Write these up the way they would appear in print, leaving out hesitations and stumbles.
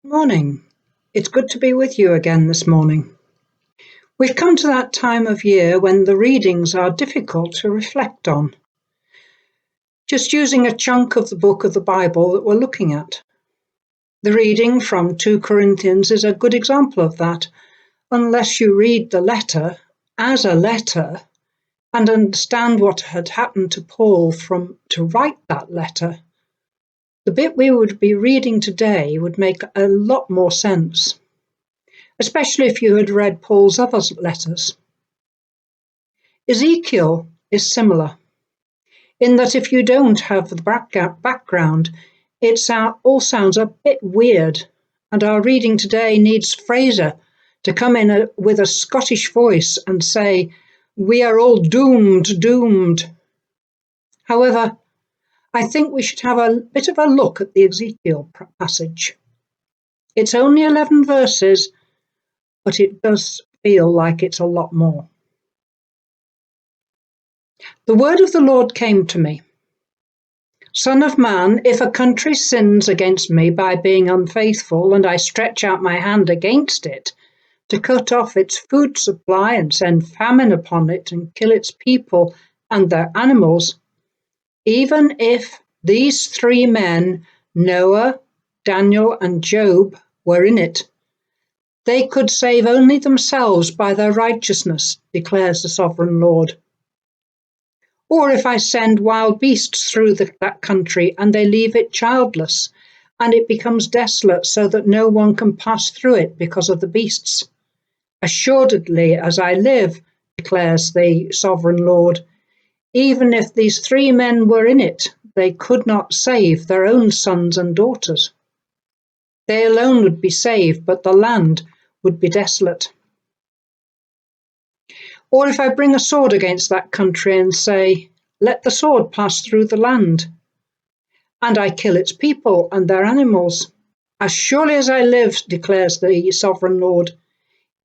Morning. It's good to be with you again this morning. We've come to that time of year when the readings are difficult to reflect on. Just using a chunk of the book of the Bible that we're looking at. The reading from 2 Corinthians is a good example of that, unless you read the letter as a letter and understand what had happened to Paul to write that letter. The bit we would be reading today would make a lot more sense, especially if you had read Paul's other letters. Ezekiel is similar, in that if you don't have the background, it all sounds a bit weird, and our reading today needs Fraser to come in with a Scottish voice and say, "We are all doomed." However, I think we should have a bit of a look at the Ezekiel passage. It's only 11 verses, but it does feel like it's a lot more. The word of the Lord came to me. Son of man, if a country sins against me by being unfaithful, and I stretch out my hand against it to cut off its food supply and send famine upon it and kill its people and their animals, even if these three men, Noah, Daniel, and Job, were in it, they could save only themselves by their righteousness, declares the sovereign Lord. Or if I send wild beasts through that country and they leave it childless, and it becomes desolate so that no one can pass through it because of the beasts. Assuredly, as I live, declares the sovereign Lord, even if these three men were in it, they could not save their own sons and daughters. They alone would be saved, but the land would be desolate. Or if I bring a sword against that country and say, let the sword pass through the land, and I kill its people and their animals, as surely as I live, declares the sovereign Lord,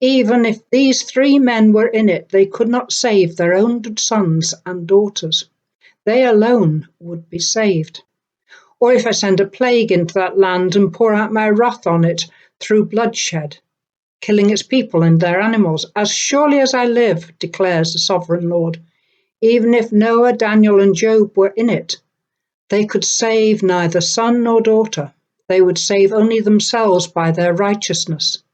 even if these three men were in it, they could not save their own sons and daughters. They alone would be saved. Or if I send a plague into that land and pour out my wrath on it through bloodshed, killing its people and their animals, as surely as I live, declares the sovereign Lord, even if Noah, Daniel, and Job were in it, they could save neither son nor daughter. They would save only themselves by their righteousness.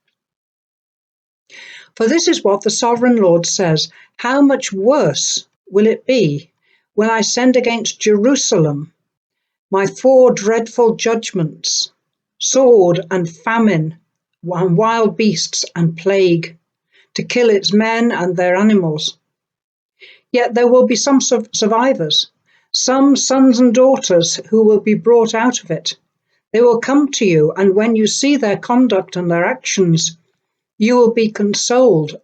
For this is what the sovereign Lord says, how much worse will it be when I send against Jerusalem my 4 dreadful judgments, sword and famine, and wild beasts and plague, to kill its men and their animals. Yet there will be some survivors, some sons and daughters who will be brought out of it. They will come to you, and when you see their conduct and their actions, you will be consoled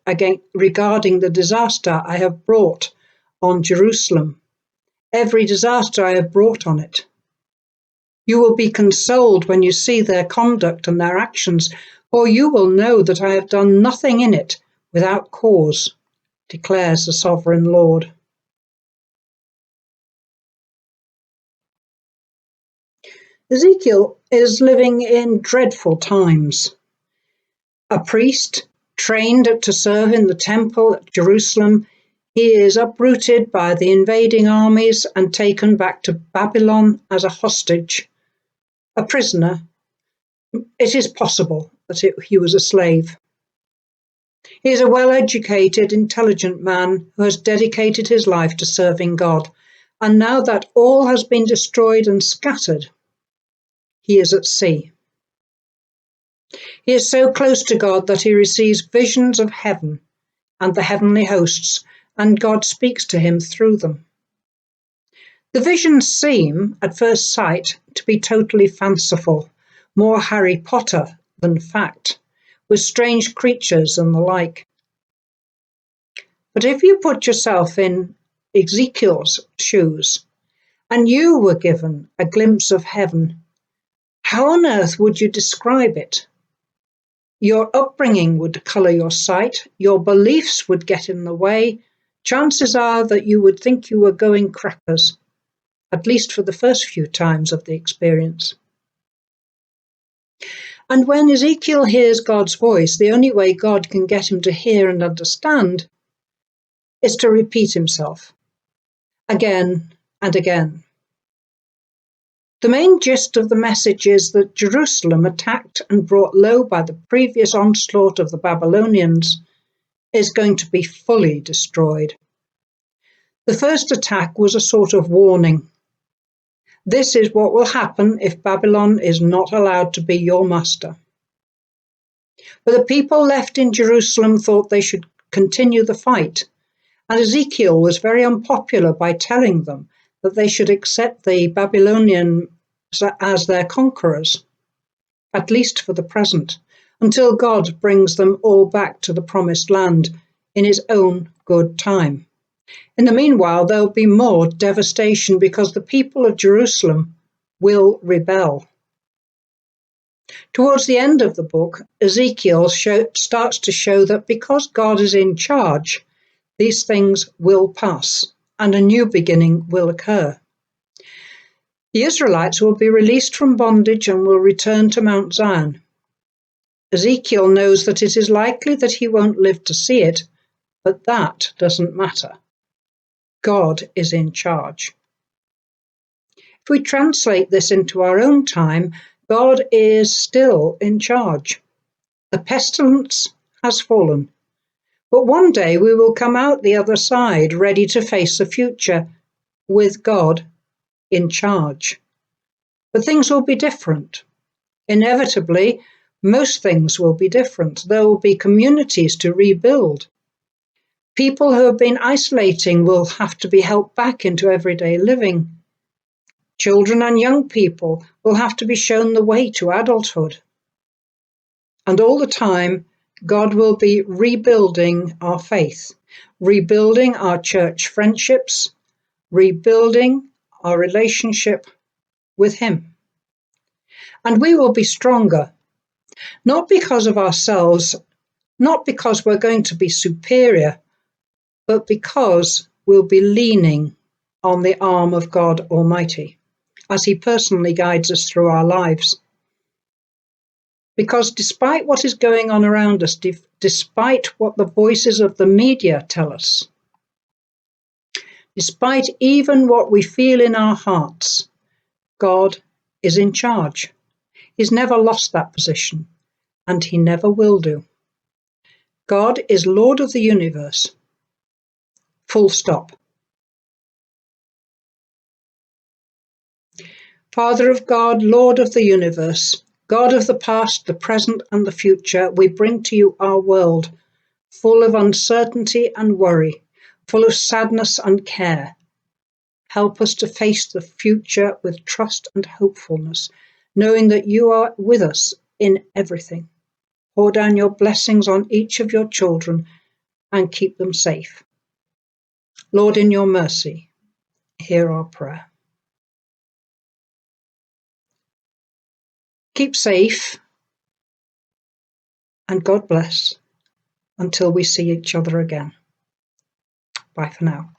regarding the disaster I have brought on Jerusalem, every disaster I have brought on it. You will be consoled when you see their conduct and their actions, for you will know that I have done nothing in it without cause, declares the sovereign Lord. Ezekiel is living in dreadful times. A priest trained to serve in the temple at Jerusalem, he is uprooted by the invading armies and taken back to Babylon as a hostage, a prisoner. It is possible that he was a slave. He is a well-educated, intelligent man who has dedicated his life to serving God, and now that all has been destroyed and scattered, he is at sea. He is so close to God that he receives visions of heaven and the heavenly hosts, and God speaks to him through them. The visions seem, at first sight, to be totally fanciful, more Harry Potter than fact, with strange creatures and the like. But if you put yourself in Ezekiel's shoes, and you were given a glimpse of heaven, how on earth would you describe it? Your upbringing would colour your sight, your beliefs would get in the way. Chances are that you would think you were going crackers, at least for the first few times of the experience. And when Ezekiel hears God's voice, the only way God can get him to hear and understand is to repeat himself again and again. The main gist of the message is that Jerusalem, attacked and brought low by the previous onslaught of the Babylonians, is going to be fully destroyed. The first attack was a sort of warning. This is what will happen if Babylon is not allowed to be your master. But the people left in Jerusalem thought they should continue the fight, and Ezekiel was very unpopular by telling them that they should accept the Babylonians as their conquerors, at least for the present, until God brings them all back to the promised land in his own good time. In the meanwhile, there will be more devastation because the people of Jerusalem will rebel. Towards the end of the book, Ezekiel starts to show that because God is in charge, these things will pass and a new beginning will occur. The Israelites will be released from bondage and will return to Mount Zion. Ezekiel knows that it is likely that he won't live to see it, but that doesn't matter. God is in charge. If we translate this into our own time, God is still in charge. The pestilence has fallen, but one day we will come out the other side ready to face the future with God in charge. But things will be different. Inevitably, most things will be different. There will be communities to rebuild. People who have been isolating will have to be helped back into everyday living. Children and young people will have to be shown the way to adulthood. And all the time, God will be rebuilding our faith, rebuilding our church friendships, rebuilding our relationship with him. And we will be stronger, not because of ourselves, not because we're going to be superior, but because we'll be leaning on the arm of God Almighty as he personally guides us through our lives. Because despite what is going on around us, despite what the voices of the media tell us, despite even what we feel in our hearts, God is in charge. He's never lost that position, and he never will do. God is Lord of the universe. Full stop. Father of God, Lord of the universe, God of the past, the present, and the future, we bring to you our world, full of uncertainty and worry, full of sadness and care. Help us to face the future with trust and hopefulness, knowing that you are with us in everything. Pour down your blessings on each of your children and keep them safe. Lord, in your mercy, hear our prayer. Keep safe, and God bless until we see each other again. Bye for now.